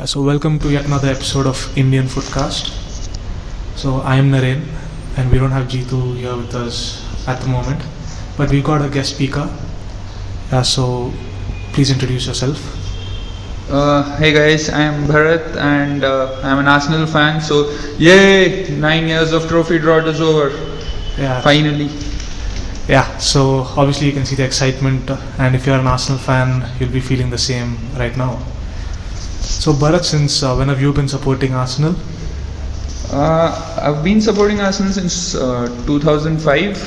So welcome to yet another episode of Indian Foodcast. So I am Naren, and we don't have Jeetu here with us at the moment, but we got a guest speaker. So please introduce yourself. Hey guys, I am Bharath and I'm an Arsenal fan. So yay, 9 years of trophy drought is over. Yeah. Finally. Yeah. So obviously you can see the excitement, and if you're an Arsenal fan, you'll be feeling the same right now. So Bharat, since when have you been supporting Arsenal? I've been supporting Arsenal since 2005.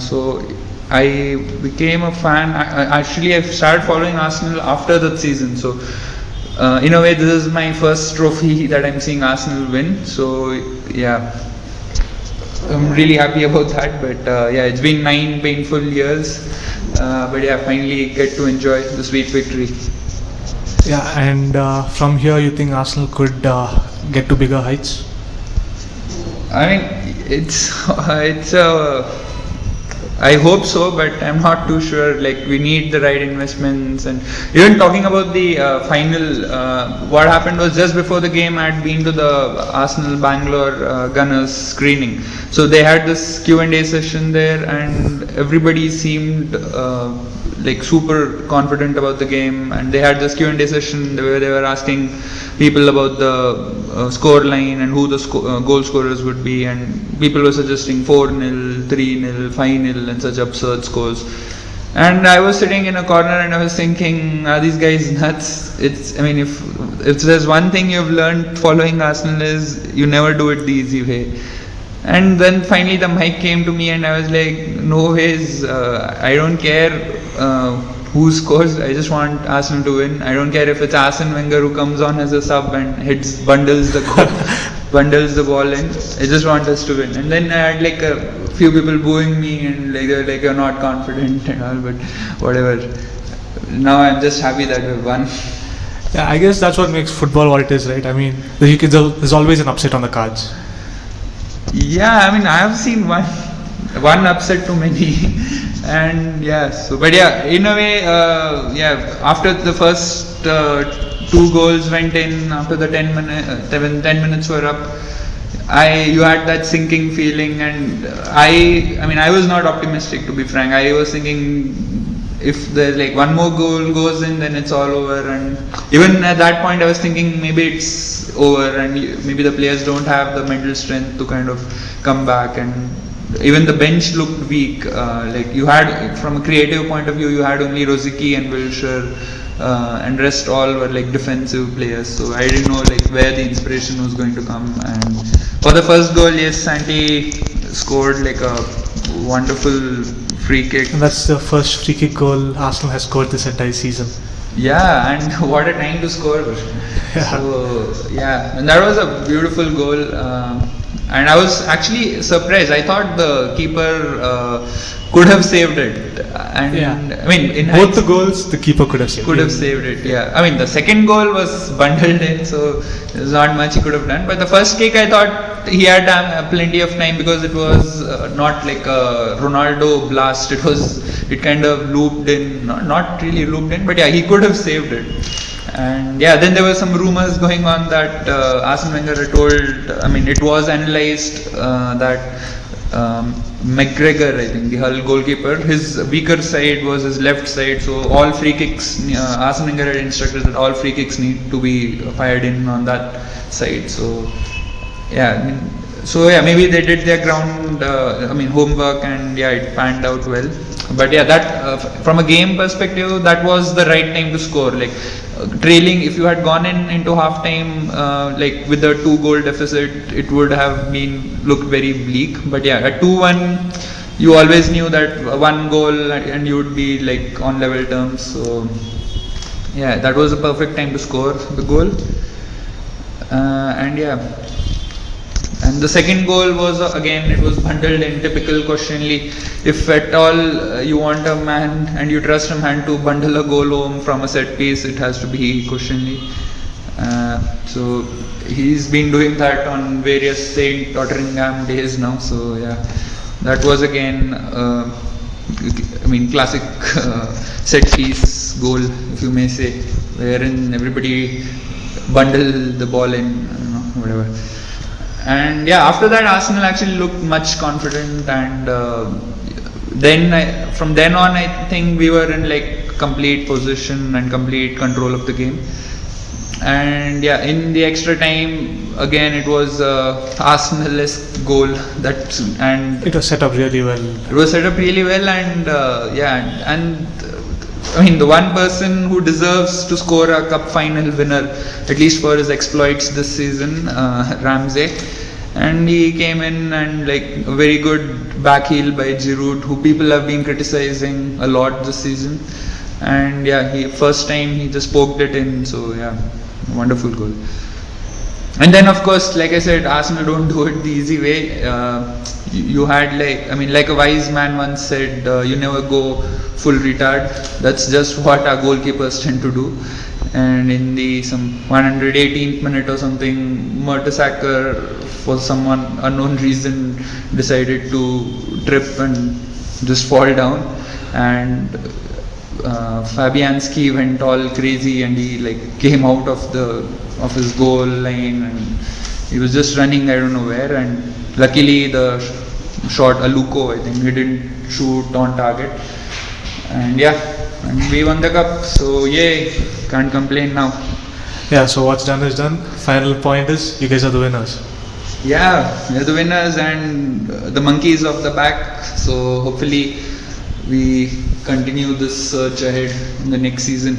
So I became a fan. I've started following Arsenal after that season. So in a way, this is my first trophy that I'm seeing Arsenal win. So yeah, I'm really happy about that. But yeah, it's been 9 painful years. But yeah, finally get to enjoy the sweet victory. Yeah, and from here you think Arsenal could get to bigger heights? I mean, I hope so, but I'm not too sure. Like, we need the right investments, and even talking about the final, what happened was just before the game, I had been to the Arsenal Bangalore Gunners screening. So they had this Q&A session there, and everybody seemed like super confident about the game. And they had this Q&A session where they were asking people about the score line and who the goal scorers would be, and people were suggesting 4-0, 3-0, 5-0 and such absurd scores. And I was sitting in a corner and I was thinking, are these guys nuts? If there's one thing you've learned following Arsenal is you never do it the easy way. And then finally the mic came to me and I was like, no ways, I don't care who scores, I just want Arsenal to win. I don't care if it's Arsene Wenger who comes on as a sub and bundles the ball in. I just want us to win. And then I had like a few people booing me and like they were like, you're not confident and all, but whatever. Now I'm just happy that we've won. Yeah, I guess that's what makes football what it is, right? I mean, there's always an upset on the cards. Yeah, I mean, I have seen one upset too many. And yeah, so but yeah, in a way, yeah, after the first 2 goals went in, after the 10 minutes were up, you had that sinking feeling, and I was not optimistic, to be frank. I was thinking if there's like one more goal goes in, then it's all over. And even at that point I was thinking maybe it's over and maybe the players don't have the mental strength to kind of come back. And even the bench looked weak. Like you had, from a creative point of view, you had only Rosicky and Wilshere, and rest all were like defensive players. So I didn't know like where the inspiration was going to come. And for the first goal, yes, Santi scored like a wonderful free kick. And that's the first free kick goal Arsenal has scored this entire season. Yeah, and what a time to score. Yeah. So yeah, and that was a beautiful goal. And I was actually surprised. I thought the keeper could have saved it. And yeah. I mean, in both the goals, the keeper could have saved it. Yeah. I mean, the second goal was bundled in, so there's not much he could have done. But the first kick, I thought he had plenty of time because it was not like a Ronaldo blast. It kind of looped in, not really looped in, but yeah, he could have saved it. And yeah, then there were some rumors going on that Arsene Wenger had told, it was analysed that McGregor, I think, the Hull goalkeeper, his weaker side was his left side, so all free kicks, Arsene Wenger had instructed that all free kicks need to be fired in on that side. So yeah, maybe they did their homework, and yeah, it panned out well. But yeah, that from a game perspective, that was the right time to score. Like trailing, if you had gone into half time like with a 2-goal deficit, it would have looked very bleak. But yeah, at 2-1, you always knew that 1 goal and you would be like on level terms. So yeah, that was a perfect time to score the goal. And yeah. And the second goal was, again, it was bundled in typical Koscielny. If at all you want a man and you trust a man to bundle a goal home from a set piece, it has to be Koscielny. So he's been doing that on various St. Tottenham days now. So yeah, that was again, classic set piece goal, if you may say, wherein everybody bundle the ball in, I don't know, whatever. And yeah, after that Arsenal actually looked much confident, and from then on I think we were in like complete possession and complete control of the game. And yeah, in the extra time again it was Arsenal-esque goal and It was set up really well. it was set up really well, and I mean, the one person who deserves to score a cup final winner, at least for his exploits this season, Ramsey. And he came in and like a very good back heel by Giroud, who people have been criticizing a lot this season. And yeah, first time he just poked it in, so yeah, wonderful goal. And then of course, like I said, Arsenal don't do it the easy way. You had like a wise man once said, you never go full retard. That's just what our goalkeepers tend to do. And in the some 118th minute or something, Mertesacker, for some unknown reason, decided to trip and just fall down. And Fabianski went all crazy, and he like came out of his goal line, and he was just running I don't know where, and luckily the shot Aluko, I think, he didn't shoot on target, and yeah, and we won the cup, so yay, can't complain now. Yeah, so what's done is done. Final point is you guys are the winners. Yeah, we're the winners and the monkeys of the back, so hopefully we continue this search ahead in the next season.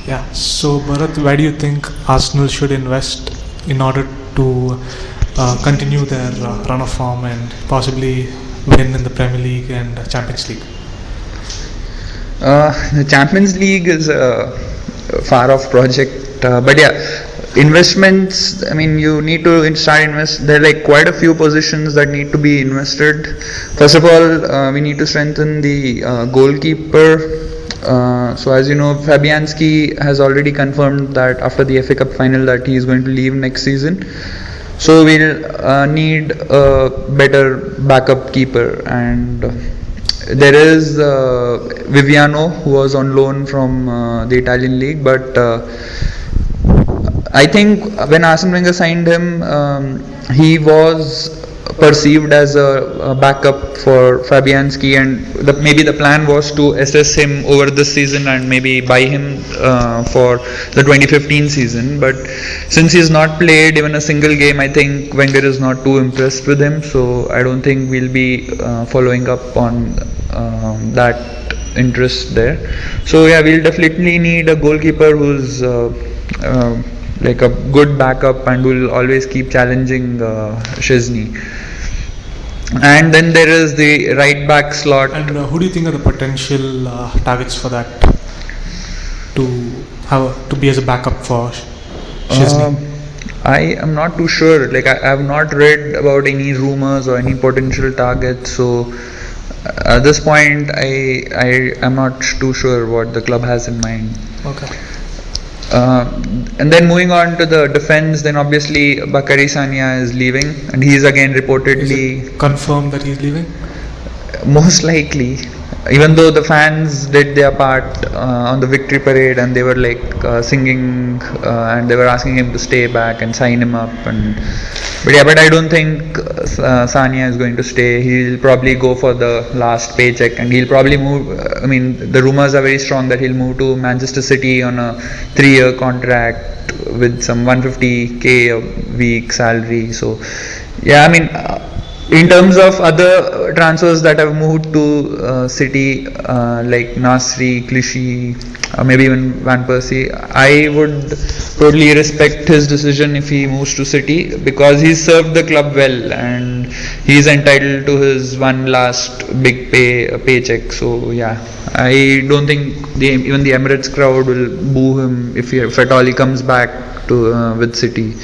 Yeah, so Bharath, where do you think Arsenal should invest in order to continue their run of form and possibly win in the Premier League and Champions League? The Champions League is a far off project, but yeah, investments, I mean, you need to start invest. There are like quite a few positions that need to be invested. First of all, we need to strengthen the goalkeeper. So as you know, Fabianski has already confirmed that after the FA Cup final that he is going to leave next season. So we'll need a better backup keeper, and there is Viviano, who was on loan from the Italian league, but I think when Arsene Wenger signed him, he was perceived as a backup for Fabianski, and maybe the plan was to assess him over this season and maybe buy him for the 2015 season. But since he's not played even a single game, I think Wenger is not too impressed with him, so I don't think we'll be following up on that interest there. So yeah, we'll definitely need a goalkeeper who's like a good backup and will always keep challenging Szczesny. And then there is the right back slot. And who do you think are the potential targets for that to be as a backup for Szczesny? I am not too sure. Like I have not read about any rumors or any potential targets. So at this point, I am not too sure what the club has in mind. Okay. And then moving on to the defense, then obviously Bakary Sagna is leaving, and he is again reportedly Is it confirmed that he's leaving? most likely, even though the fans did their part on the victory parade, and they were like singing and they were asking him to stay back and sign him up, but I don't think Sagna is going to stay. He'll probably go for the last paycheck, and he'll probably move. I mean, the rumors are very strong that he'll move to Manchester City on a 3-year contract with some 150k a week salary. So yeah, I mean, in terms of other transfers that have moved to City, like Nasri, Clichy, maybe even Van Persie, I would totally respect his decision if he moves to City, because he's served the club well and he's entitled to his one last big paycheck. So yeah, I don't think even the Emirates crowd will boo him if at all he comes back to with City.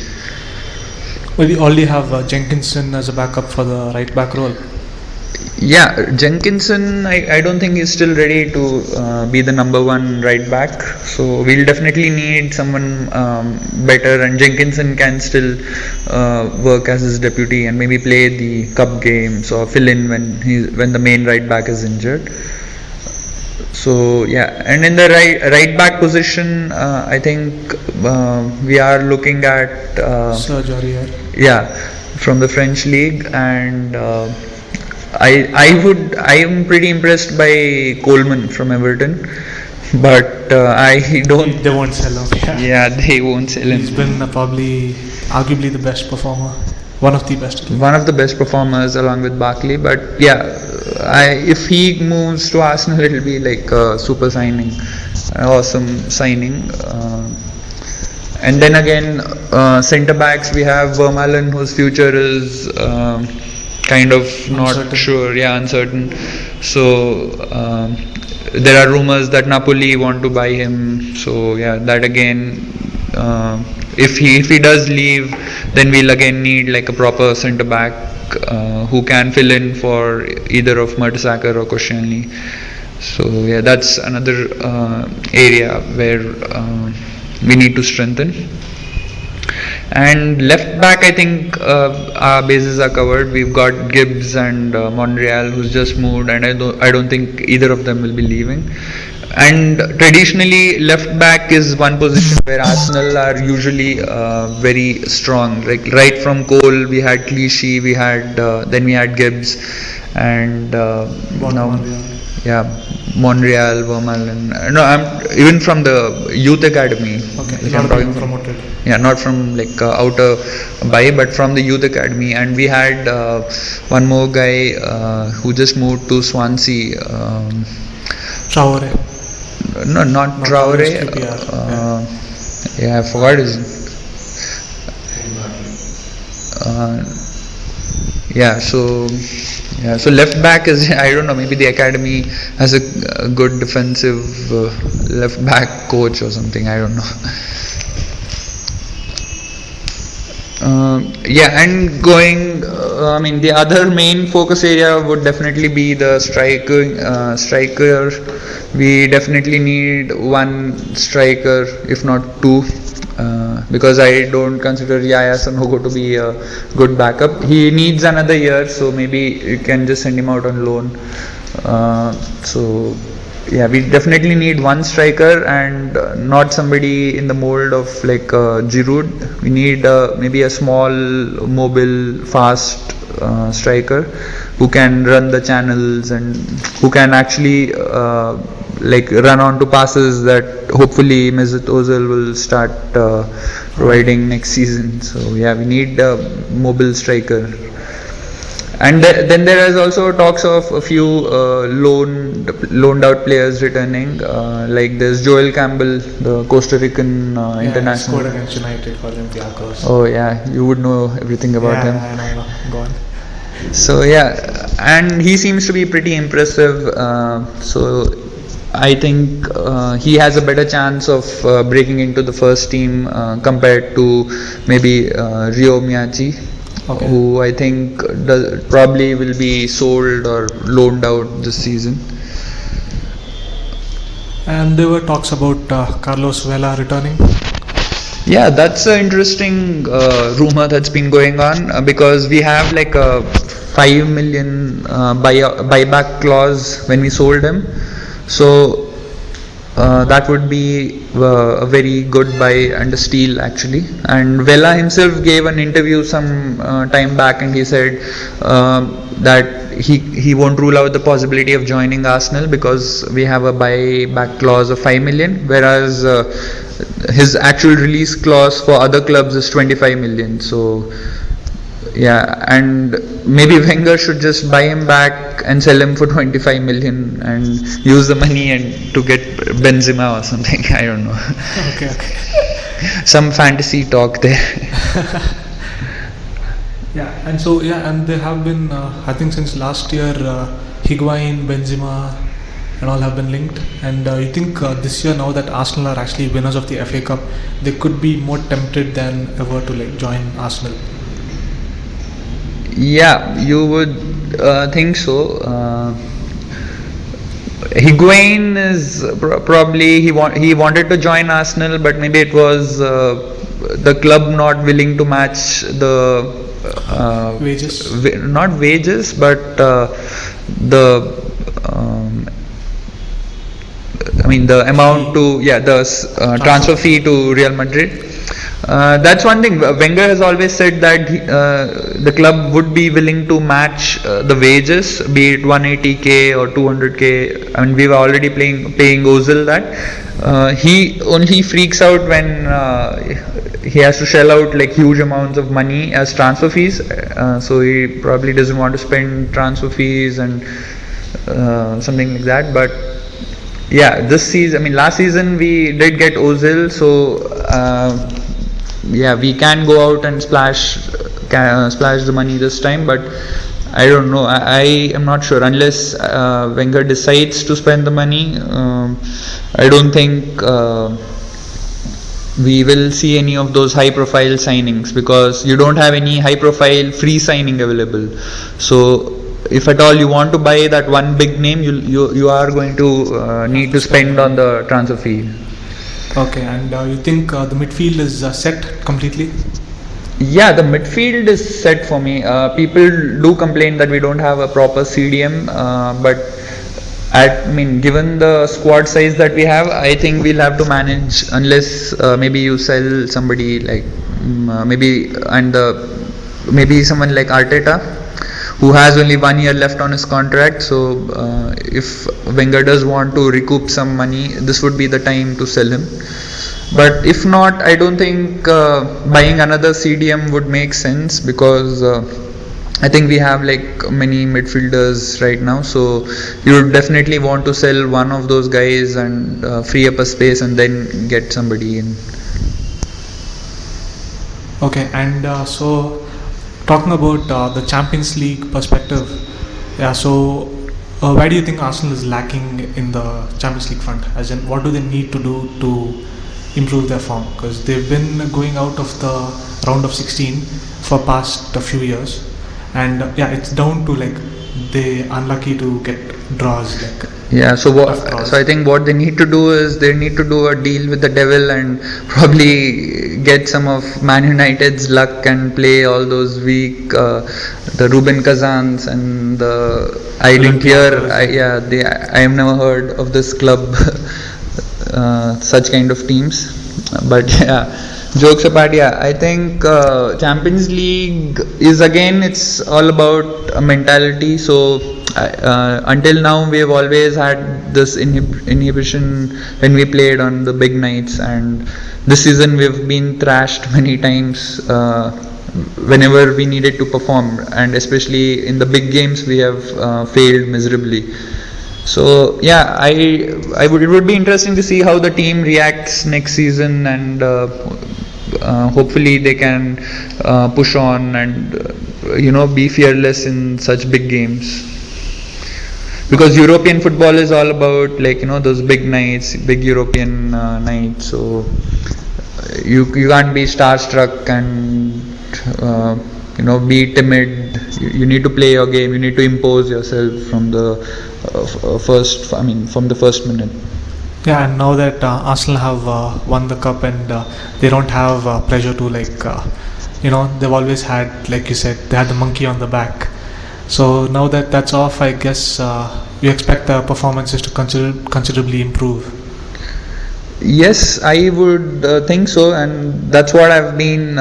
Well, we already have Jenkinson as a backup for the right back role. Yeah, Jenkinson, I don't think he's still ready to be the number one right back. So we'll definitely need someone better, and Jenkinson can still work as his deputy and maybe play the cup games or fill in when the main right back is injured. So yeah, and in the right back position, I think we are looking at Serge Aurier. yeah, from the French league, and I am pretty impressed by Coleman from Everton, but I don't. They won't sell him. Yeah. Yeah, they won't sell him. He's been probably, arguably the best performer, one of the best. One of the best performers along with Barkley, but yeah, if he moves to Arsenal, it'll be like a super signing, an awesome signing. And then again, centre backs, we have Vermaelen, whose future is kind of not Uncertain. sure, yeah, uncertain. So there are rumors that Napoli want to buy him. So yeah, that again, if he does leave, then we'll again need like a proper centre back who can fill in for either of Mertesacker or Koscielny. So yeah, that's another area where we need to strengthen. And left back, I think our bases are covered. We've got Gibbs and Monreal, who's just moved, and I don't think either of them will be leaving. And traditionally, left back is one position where Arsenal are usually very strong. Like right from Cole, we had Clichy, we had then we had Gibbs, and now Monreal. yeah, Monreal, Vermaelen. No, I'm even from the youth academy. Okay, Like not I'm talking being promoted. yeah, not from like outer buy, but from the youth academy. And we had one more guy who just moved to Swansea. Traore. No, not Traore. Yeah, I forgot his. Yeah, so left back is I don't know, maybe the academy has a good defensive left back coach or something. I don't know. Yeah, and going, I mean, the other main focus area would definitely be the striker. We definitely need one striker, if not two, because I don't consider Yaya Sanogo to be a good backup. He needs another year, so maybe you can just send him out on loan. So yeah, we definitely need one striker and not somebody in the mold of like Giroud. We need maybe a small, mobile, fast striker who can run the channels and who can actually like run onto passes that hopefully Mesut Ozil will start providing next season. So yeah, we need a mobile striker. And then there is also talks of a few loaned out players returning. Like there's Joel Campbell, the Costa Rican international. Scored against United for Olympiacos. Oh yeah, you would know everything about him. I know. Go on. So yeah, and he seems to be pretty impressive. So I think he has a better chance of breaking into the first team compared to maybe Ryo Miyachi. Okay. Who I think probably will be sold or loaned out this season. And there were talks about Carlos Vela returning. Yeah, that's an interesting rumor that's been going on because we have like a 5 million buyback clause when we sold him. So that would be a very good buy and a steal actually. And Vela himself gave an interview some time back and he said that he won't rule out the possibility of joining Arsenal because we have a buyback clause of 5 million, whereas his actual release clause for other clubs is 25 million. So yeah, and maybe Wenger should just buy him back and sell him for 25 million and use the money and to get Benzema or something. I don't know. Okay. Some fantasy talk there. Yeah, and there have been, I think since last year, Higuain, Benzema, and all have been linked. And you think this year, now that Arsenal are actually winners of the FA Cup, they could be more tempted than ever to like join Arsenal. Yeah, you would think so. Higuain is probably he wanted to join Arsenal, but maybe it was the club not willing to match the Wages? Not wages, but the the amount to transfer fee to Real Madrid. That's one thing. Wenger has always said that the club would be willing to match the wages, be it 180k or 200k. I mean, we were already paying Ozil that. He only freaks out when he has to shell out like huge amounts of money as transfer fees. So he probably doesn't want to spend transfer fees and something like that. But yeah, this season, last season we did get Ozil, so we can go out and splash the money this time, but I don't know. I am not sure unless Wenger decides to spend the money. I don't think we will see any of those high-profile signings, because you don't have any high-profile free signing available. So if at all you want to buy that one big name, you are going to need to spend on the transfer fee. Okay, and you think the midfield is set completely? Yeah, the midfield is set for me. People do complain that we don't have a proper CDM, but given the squad size that we have, I think we'll have to manage, unless maybe you sell somebody like maybe someone like Arteta, who has only 1 year left on his contract. So if Wenger does want to recoup some money, this would be the time to sell him. But if not, I don't think buying another CDM would make sense, because I think we have like many midfielders right now. So you would definitely want to sell one of those guys and free up a space and then get somebody in. Okay, and so talking about the Champions League perspective, so where do you think Arsenal is lacking in the Champions League front? As in, what do they need to do to improve their form? Because they've been going out of the round of 16 for past a few years, and it's down to like they unlucky to get draws. So I think what they need to do is they need to do a deal with the devil and probably get some of Man United's luck and play all those weak the Ruben Kazans and the I have never heard of this club such kind of teams. But jokes apart, I think Champions League is, again, it's all about mentality. So until now we have always had this inhibition when we played on the big nights, and this season we've been thrashed many times whenever we needed to perform, and especially in the big games we have failed miserably. So it would be interesting to see how the team reacts next season, and hopefully they can push on and be fearless in such big games, because European football is all about those big nights, big European nights. So you can't be starstruck and be timid. You need to play your game. You need to impose yourself from the from the first minute. Yeah, and now that Arsenal have won the cup, and they don't have pressure to they've always had, like you said, they had the monkey on the back. So now that that's off, I guess you expect the performances to considerably improve. Yes, I would think so, and that's what I've been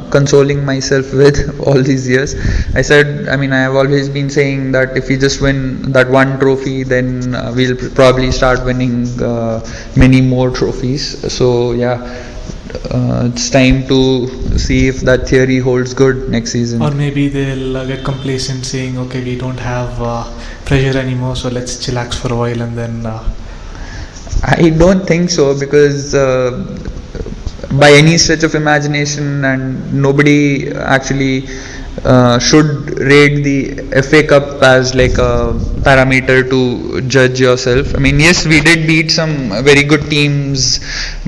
consoling myself with all these years. I have always been saying that if we just win that one trophy, then we'll probably start winning many more trophies. So it's time to see if that theory holds good next season. Or maybe they'll get complacent, saying, okay, we don't have pressure anymore, so let's chillax for a while, and then I don't think so, because by any stretch of imagination, and nobody actually should rate the FA Cup as like a parameter to judge yourself. Yes, we did beat some very good teams,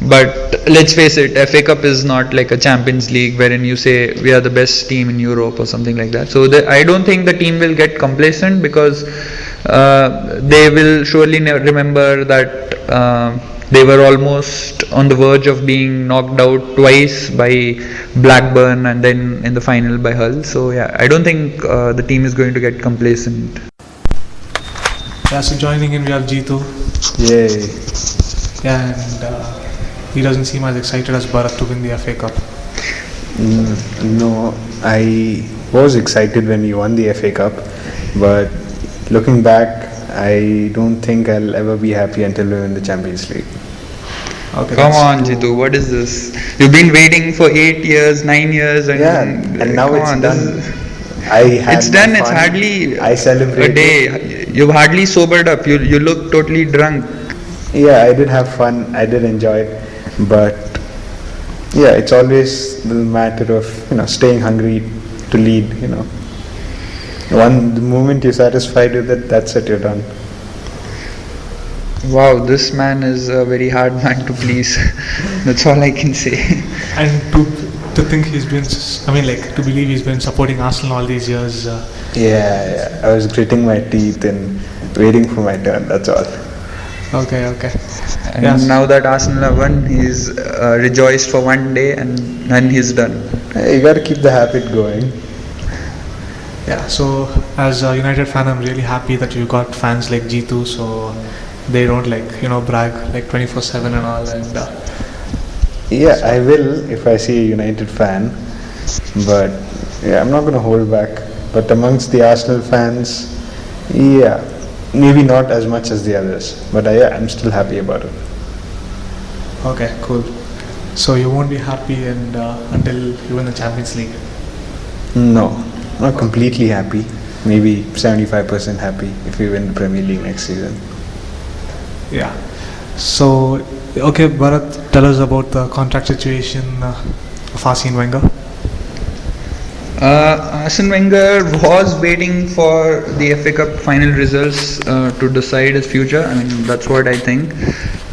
but let's face it, FA Cup is not like a Champions League wherein you say we are the best team in Europe or something like that. So I don't think the team will get complacent, because they will surely remember that they were almost on the verge of being knocked out twice by Blackburn and then in the final by Hull. So I don't think the team is going to get complacent. So joining in, we have Jeetu. Yay. Yeah, and he doesn't seem as excited as Bharath to win the FA Cup. No, I was excited when we won the FA Cup, but looking back, I don't think I'll ever be happy until we win the Champions League. Okay, Come that's on, too- Jitu, what is this? You've been waiting for 8 years, 9 years, and Yeah, and now come it's on, done. this is- I had it's my done. It's fun. hardly I a celebrated. day. You've hardly sobered up. You look totally drunk. Yeah, I did have fun. I did enjoy it, but yeah, it's always the matter of staying hungry to lead. The moment you're satisfied with it, that's it. You're done. Wow, this man is a very hard man to please. That's all I can say. And to think he's been, to believe he's been supporting Arsenal all these years. Yeah. I was gritting my teeth and waiting for my turn. That's all. Okay. And Yes. now that Arsenal have won, he's rejoiced for one day and then he's done. You got to keep the habit going. Yeah, so as a United fan, I'm really happy that you got fans like G2, so they don't brag like 24/7 and all. And Yeah, I will if I see a United fan, but yeah, I'm not going to hold back. But amongst the Arsenal fans, yeah, maybe not as much as the others, but I'm still happy about it. okay, cool. So you won't be happy until you win the Champions League. No, not completely happy. Maybe 75% happy if we win the Premier League next season. Yeah. So, okay, Bharat, tell us about the contract situation of Arsene Wenger. Arsene Wenger was waiting for the FA Cup final results to decide his future. I mean, that's what I think.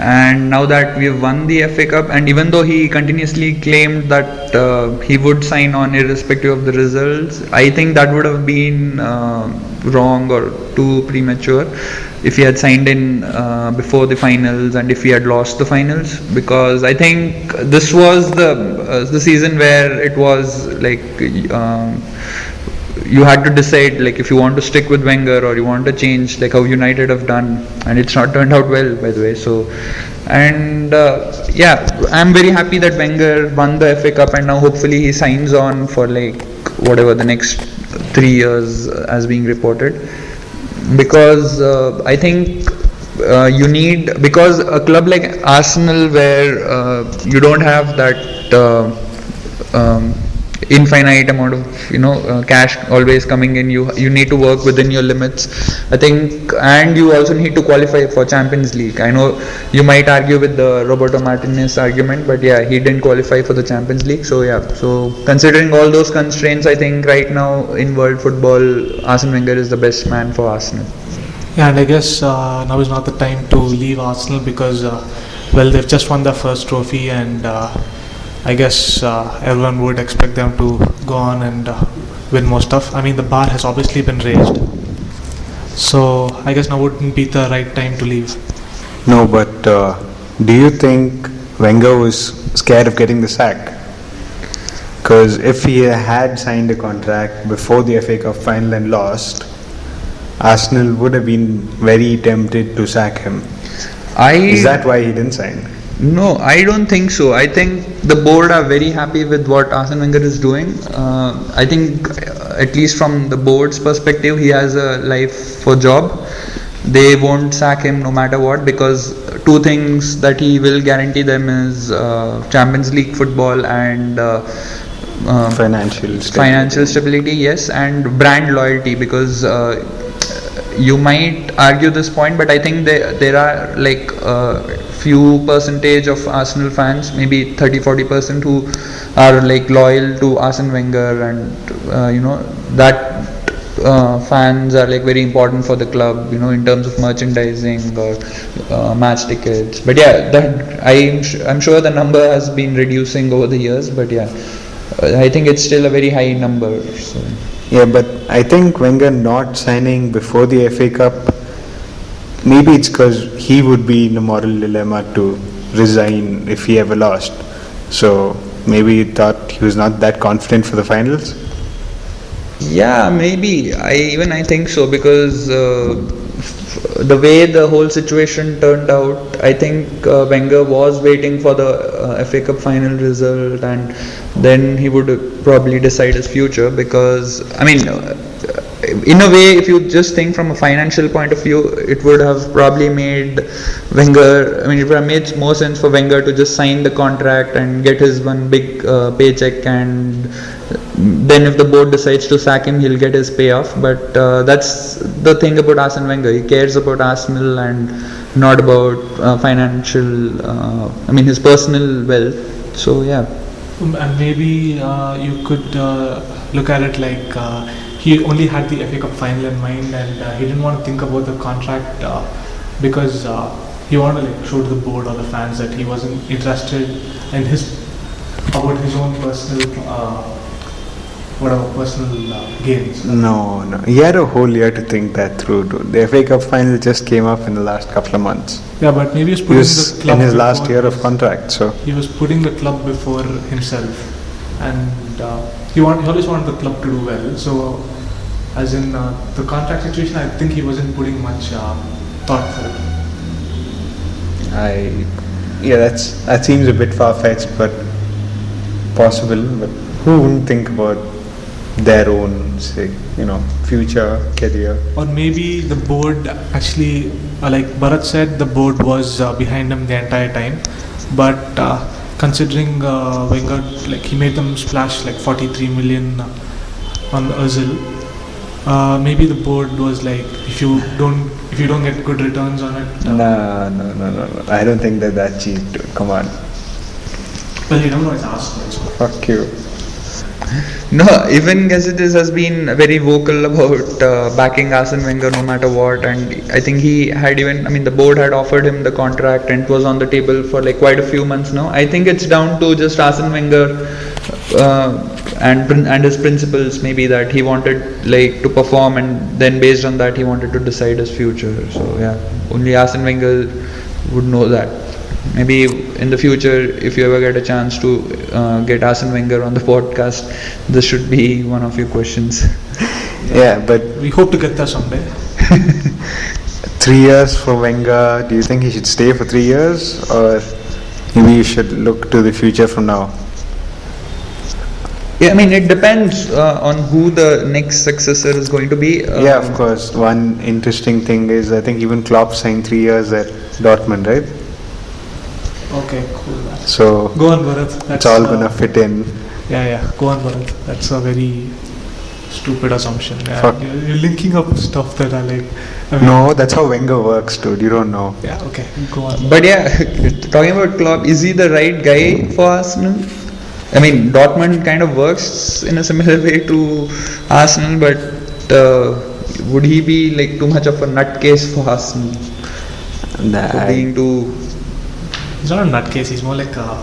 And now that we've won the FA Cup, and even though he continuously claimed that he would sign on irrespective of the results, I think that would have been wrong or too premature if he had signed in before the finals and if he had lost the finals, because I think this was the season where it was like you had to decide like if you want to stick with Wenger or you want to change, like how United have done, and it's not turned out well, by the way. So, and I'm very happy that Wenger won the FA Cup, and now hopefully he signs on for like whatever the next 3 years as being reported, because I think you need, because a club like Arsenal where you don't have that infinite amount of cash always coming in, you need to work within your limits, I think, and you also need to qualify for Champions League. I know you might argue with the Roberto Martinez argument, but yeah, he didn't qualify for the Champions League. So considering all those constraints, I think right now in world football, Arsene Wenger is the best man for Arsenal. Yeah, and I guess now is not the time to leave Arsenal because, they've just won their first trophy, and I guess everyone would expect them to go on and win more stuff. I mean, the bar has obviously been raised, so I guess now wouldn't be the right time to leave. No, but do you think Wenger was scared of getting the sack? Because if he had signed a contract before the FA Cup final and lost, Arsenal would have been very tempted to sack him. Is that why he didn't sign? No, I don't think so. I think the board are very happy with what Arsene Wenger is doing. I think, at least from the board's perspective, he has a life for job. They won't sack him no matter what, because two things that he will guarantee them is Champions League football and financial stability, yes, and brand loyalty, because you might argue this point, but I think there are like few percentage of Arsenal fans, maybe 30-40%, who are like loyal to Arsene Wenger, and that fans are like very important for the club, in terms of merchandising or match tickets. But yeah, that I'm sure the number has been reducing over the years, but yeah, I think it's still a very high number. So. Yeah, but I think Wenger not signing before the FA Cup, maybe it's because he would be in a moral dilemma to resign if he ever lost. So maybe he thought he was not that confident for the finals. Yeah, maybe. I think so, because the way the whole situation turned out, I think Wenger was waiting for the FA Cup final result, and then he would probably decide his future. Because I mean, in a way, if you just think from a financial point of view, it would have probably made Wenger. I mean, it would have made more sense for Wenger to just sign the contract and get his one big paycheck, and then if the board decides to sack him, he'll get his payoff. But that's the thing about Arsene Wenger. He cares about Arsenal and not about financial. I mean, his personal wealth. So yeah. And maybe you could look at it like he only had the FA Cup final in mind, and he didn't want to think about the contract because he wanted to like show to the board or the fans that he wasn't interested in about his own personal gains. No, no. He had a whole year to think that through. Dude. The FA Cup final just came up in the last couple of months. Yeah, but maybe he was the club in his last year of contract, so he was putting the club before himself, and he always wanted the club to do well. So, as in the contract situation, I think he wasn't putting much thought for it. that seems a bit far fetched, but possible. But who wouldn't think about their own, say, future career? Or maybe the board actually, like Bharath said, the board was behind him the entire time. But considering Wenger, like he made them splash like 43 million on Ozil, maybe the board was like, if you don't get good returns on it. No. I don't think they're that cheap, dude. Come on. Well, you don't know, it's Arsenal. So. Fuck you. No, even Gazidis has been very vocal about backing Arsene Wenger no matter what, and I think he had the board had offered him the contract and it was on the table for like quite a few months now. I think it's down to just Arsene Wenger and his principles, maybe, that he wanted like to perform, and then based on that he wanted to decide his future. So yeah, only Arsene Wenger would know that. Maybe in the future, if you ever get a chance to get Arsene Wenger on the podcast, this should be one of your questions. Yeah, but we hope to get there someday. 3 years for Wenger. Do you think he should stay for 3 years, or maybe you should look to the future from now? Yeah, I mean, it depends on who the next successor is going to be. Yeah, of course. One interesting thing is, I think even Klopp signed 3 years at Dortmund, right? Okay, cool. So go on, Bharath. It's all gonna fit in. Yeah. Go on, Bharath. That's a very stupid assumption. Yeah, Fuck. you're linking up stuff that are like. No, that's how Wenger works, dude. You don't know. Yeah. Okay. Go on. But yeah, talking about Klopp, is he the right guy for Arsenal? I mean, Dortmund kind of works in a similar way to Arsenal, but would he be like too much of a nutcase for Arsenal? For being too. He's not a nutcase, he's more like a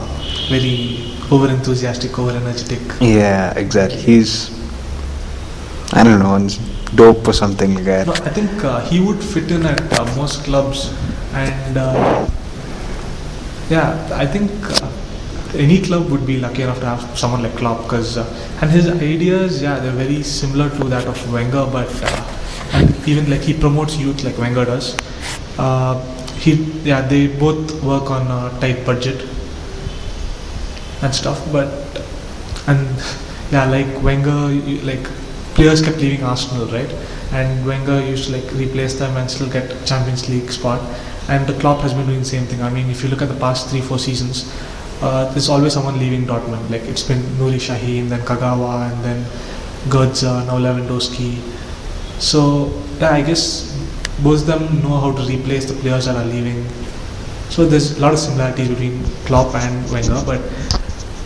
very over-enthusiastic, over-energetic. Yeah, exactly. He's, I don't know, dope or something like that. No, I think he would fit in at most clubs, and I think any club would be lucky enough to have someone like Klopp, because and his ideas, they're very similar to that of Wenger, but and even like he promotes youth like Wenger does. They both work on a tight budget and stuff, like Wenger, like players kept leaving Arsenal, right? And Wenger used to like replace them and still get Champions League spot. And the Klopp has been doing the same thing. I mean, if you look at the past 3-4 seasons, there's always someone leaving Dortmund. Like it's been Nuri Sahin, then Kagawa, and then Götze, now Lewandowski. So I guess both of them know how to replace the players that are leaving. So there's a lot of similarities between Klopp and Wenger, but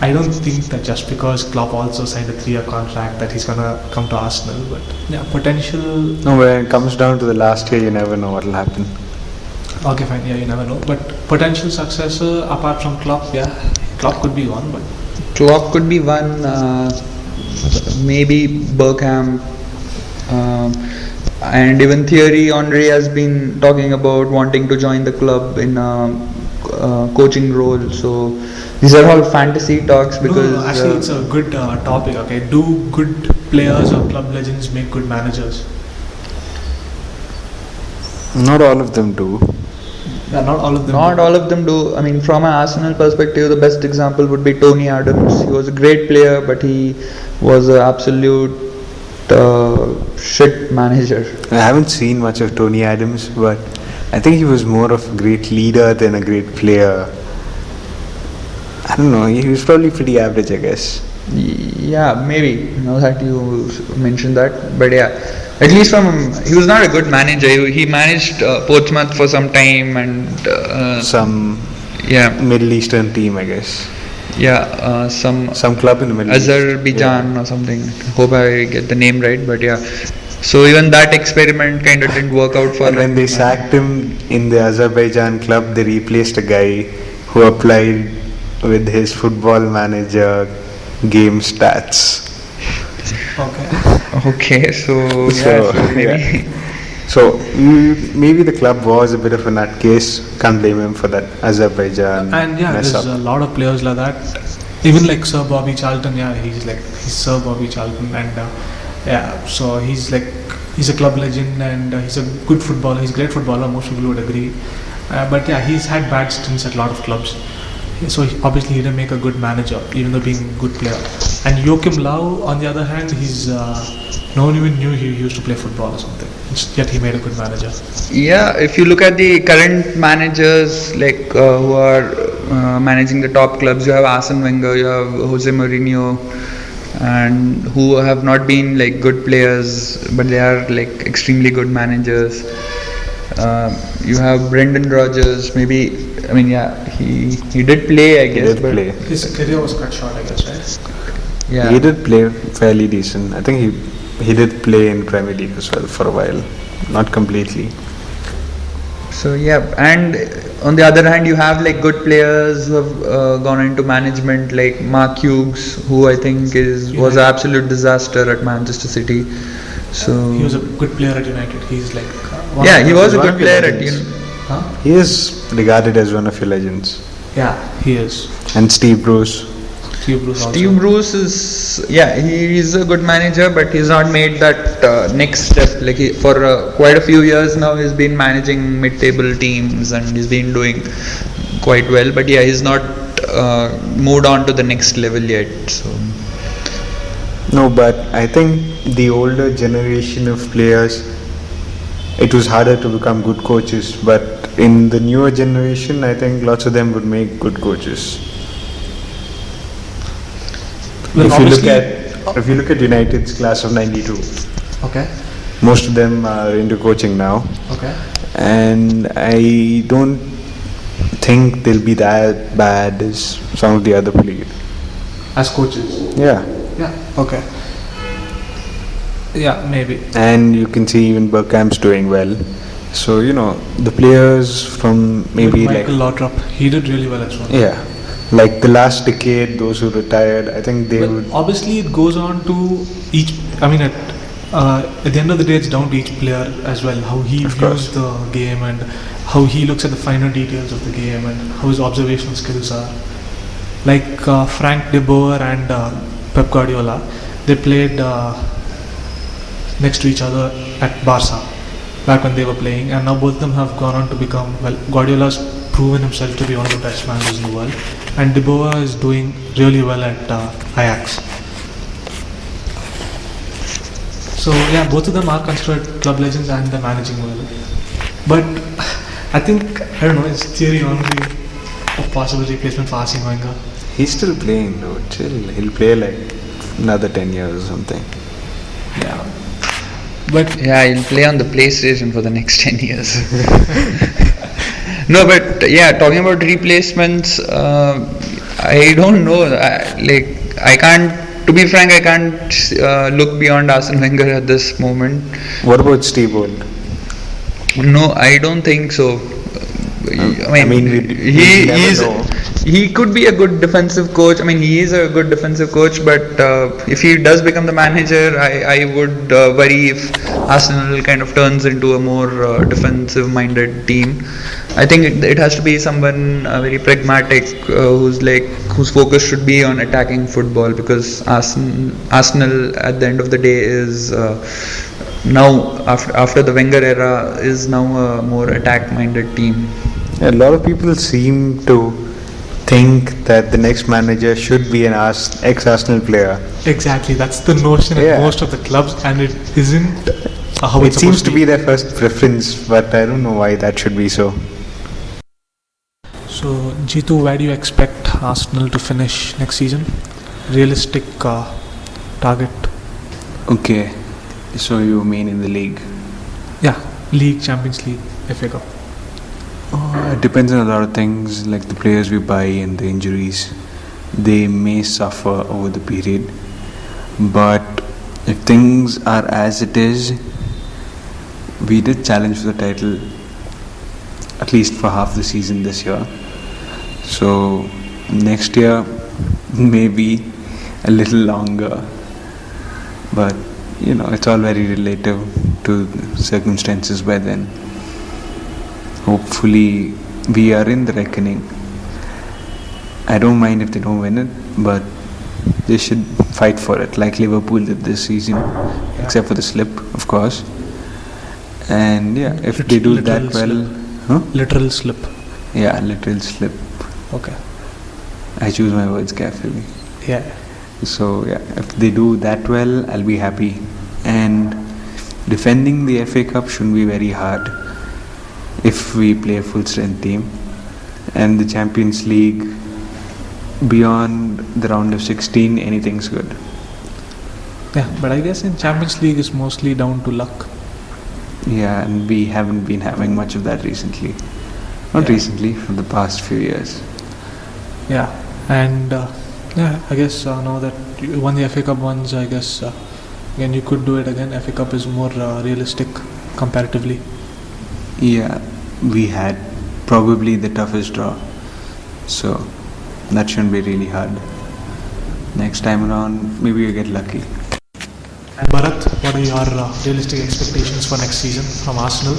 I don't think that just because Klopp also signed a 3-year contract that he's gonna come to Arsenal. But potential. No, when it comes down to the last year, you never know what will happen. Okay, fine. Yeah, you never know. But potential successor apart from Klopp, Klopp could be one. But Klopp could be one. Maybe Bergkamp. And even Thierry Henry has been talking about wanting to join the club in a coaching role. So these are all fantasy talks because. No, actually, it's a good topic. Okay, do good players or club legends make good managers? Not all of them do. Yeah, not all of them. Not all of them do. I mean, from an Arsenal perspective, the best example would be Tony Adams. He was a great player, but he was an absolute shit manager. I haven't seen much of Tony Adams, but I think he was more of a great leader than a great player. I don't know, he was probably pretty average, I guess. Yeah, maybe. Now that you mentioned that, but yeah, at least he was not a good manager. He managed Portsmouth for some time and Some yeah, Middle Eastern team, I guess. yeah, Some club in the Middle East. Azerbaijan or something. Hope I get the name right, but yeah. So even that experiment kind of didn't work out for And him. when they sacked him in the Azerbaijan club, they replaced a guy who applied with his football manager game stats. Okay. Okay, so So, maybe. So maybe the club was a bit of a nutcase. Can't blame him for that Azerbaijan And yeah, mess there's up. a lot of players like that. Even like Sir Bobby Charlton, yeah, he's Sir Bobby Charlton, and yeah, so he's a club legend, and he's a good footballer. He's a great footballer. Most people would agree. But yeah, he's had bad stints at a lot of clubs. So obviously he didn't make a good manager, even though being a good player. And Joachim Löw, on the other hand, no one even knew he used to play football or something. Yet he made a good manager. Yeah, if you look at the current managers like who are managing the top clubs, you have Arsene Wenger, you have Jose Mourinho, and who have not been like good players, but they are like extremely good managers. You have Brendan Rodgers, maybe. I mean, yeah, he did play, I He guess. did but play. His career was cut short, I guess, right? Yeah. He did play fairly decent. I think he did play in Premier League as well for a while, not completely. So yeah, and on the other hand, you have like good players who have gone into management, like Mark Hughes, who I think was an absolute disaster at Manchester City. So He was a good player at United. He's like yeah, he was a one good of your player at legends. Huh? He is regarded as one of your legends. Yeah, he is. And Steve Bruce. Steve Bruce also. Steve Bruce is he's a good manager, but he's not made that next step. Like for quite a few years now, he's been managing mid-table teams and he's been doing quite well. But yeah, he's not moved on to the next level yet. So No, but I think the older generation of players, it was harder to become good coaches. But in the newer generation, I think lots of them would make good coaches. Well, If you look at United's class of '92, Okay. most of them are into coaching now, Okay. and I don't think they'll be that bad as some of the other players. As coaches. Yeah, Yeah. Okay. Yeah, maybe. and you can see even Bergkamp's doing well. So the players from maybe With like Michael Laudrup, he did really well as well. yeah, like the last decade, those who retired, I think they But would. obviously, it goes on to each. I mean, at the end of the day, it's down to each player as well. How he Of views course. the game and how he looks at the finer details of the game and how his observational skills are. Like Frank de Boer and Pep Guardiola, they played next to each other at Barca back when they were playing, and now both of them have gone on to become, well, Guardiola's proven himself to be one of the best managers in the world, and De Boer is doing really well at Ajax. So yeah, both of them are considered club legends and they're managing well. But I think, I don't know, it's theory only of possible replacement for Arsene Wenger. He's still playing though. Chill. He'll play like another 10 years or something. Yeah. But yeah, he'll play on the PlayStation for the next 10 years. No, but yeah, talking about replacements, I don't know. I can't. To be frank, I can't look beyond Arsene Wenger at this moment. What about Steve Old? No, I don't think so. I mean, we never know. he could be a good defensive coach. I mean, he is a good defensive coach, but if he does become the manager, I would worry if Arsenal kind of turns into a more defensive-minded team. I think it has to be someone very pragmatic, whose focus should be on attacking football, because Arsenal at the end of the day is now after the Wenger era is now a more attack-minded team. A lot of people seem to think that the next manager should be an ex-Arsenal player. Exactly, that's the notion Yeah. in most of the clubs, and it isn't how It it's seems supposed to be their first preference, but I don't know why that should be so. So, Jitu, where do you expect Arsenal to finish next season? Realistic target? Okay, so you mean in the league? Yeah, League, Champions League, FA Cup. It depends on a lot of things, like the players we buy and the injuries. They may suffer over the period, but if things are as it is, we did challenge for the title at least for half the season this year. So next year maybe a little longer, but it's all very relative to circumstances by then. Hopefully we are in the reckoning. I don't mind if they don't win it, but they should fight for it like Liverpool did this season, except for the slip, of course. And yeah, if they do that Literal well, Literal slip. yeah, literal slip. Okay. I choose my words carefully. Yeah. So yeah, if they do that well, I'll be happy. And defending the FA Cup shouldn't be very hard if we play a full strength team. And the Champions League, beyond the round of 16, anything's good. Yeah, but I guess in Champions League is mostly down to luck. Yeah, and we haven't been having much of that recently. Not Yeah. recently, for the past few years. Yeah, and yeah, I guess now that you won the FA Cup once, I guess again you could do it again. FA Cup is more realistic comparatively. Yeah, we had probably the toughest draw, so that shouldn't be really hard. Next time around, maybe we get lucky. And Bharath, what are your realistic expectations for next season from Arsenal?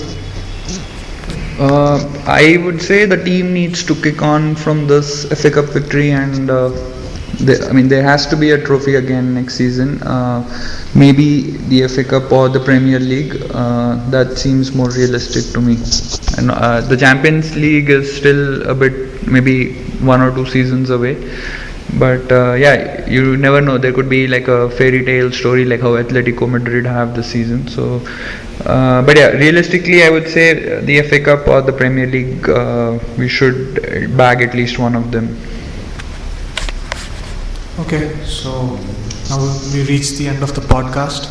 I would say the team needs to kick on from this FA Cup victory, and there has to be a trophy again next season. Maybe the FA Cup or the Premier League. That seems more realistic to me. And the Champions League is still a bit, maybe 1 or 2 seasons away. But yeah, you never know. There could be like a fairy tale story like how Atletico Madrid have this season. So, but yeah, realistically, I would say the FA Cup or the Premier League, we should bag at least one of them. Okay, so now we reached the end of the podcast.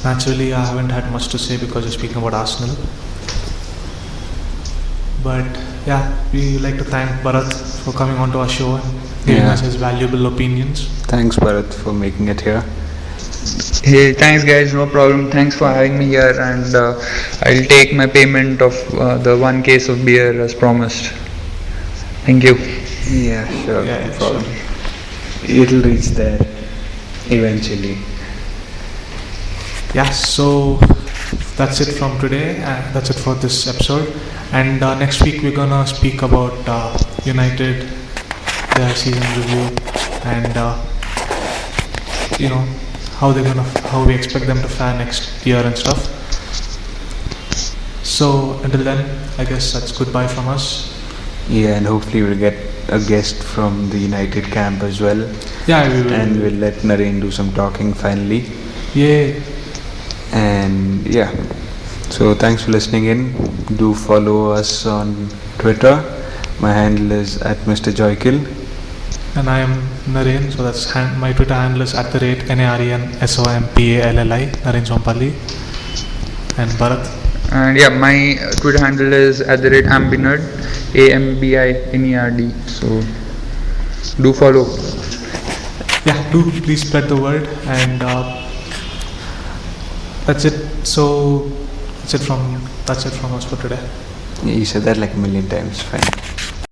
Naturally, I haven't had much to say because you're speaking about Arsenal. But yeah, we like to thank Bharath for coming onto our show and giving us his valuable opinions. Thanks, Bharath, for making it here. Hey, thanks guys, no problem. Thanks for having me here, and I'll take my payment of the 1 case of beer as promised. Thank you. Yeah, sure, Yeah, no problem. It'll reach there eventually. Yeah, so that's it from today. That's it for this episode. And next week we're gonna speak about United, their season review, and how we expect them to fare next year and stuff. So until then, I guess that's goodbye from us. Yeah, and hopefully we'll get a guest from the United camp as well. Yeah, we will. And we'll let Naren do some talking finally. Yay. And yeah, so thanks for listening in. Do follow us on Twitter. My handle is at Mr. Joykill. And I am Naren, so that's my Twitter handle is @NARENSOMPALLI, Naren Sompalli. And Bharath. And yeah, my Twitter handle is @ambinerd, AMBINERD. So do follow. Yeah, do please spread the word, and that's it. So that's it from us for today. Yeah, you said that like a million times. Fine.